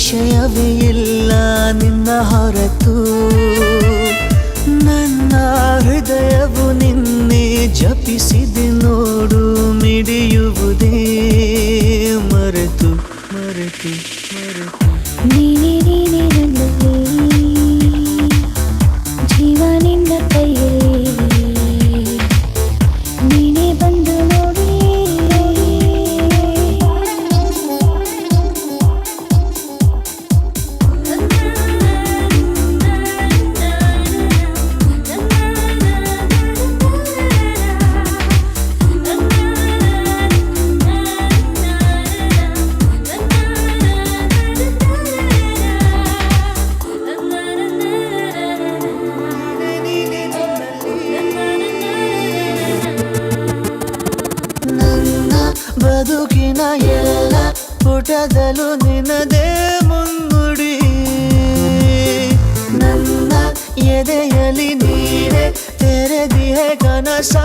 ವಿಷಯವೇ ಇಲ್ಲ ನಿನ್ನ ಹೊರತು ನನ್ನ ಹೃದಯವು ನಿನ್ನೆ ಜಪಿಸಿದೆ ನೋಡು ಮಿಡಿಯುವುದೇ ಮರೆತು ಮರೆತು ಮರೆತು ನೀನೇ ನೀನೇ ನನ್ನಲ್ಲಿ ಜೀವ ನಿನ್ನ ಕೈಯಲ್ಲಿ ನೀನೇ ಬಂದು ನೋಡಿ ಬದುಕಿನ ಎಲ್ಲ ಪುಟದಲ್ಲೂ ನಿನ್ನದೇ ಮುನ್ನುಡಿ ನನ್ನ ಎದೆಯಲ್ಲಿ ನೀನೆ ತೆರೆದಿಯೇ ಕನಸ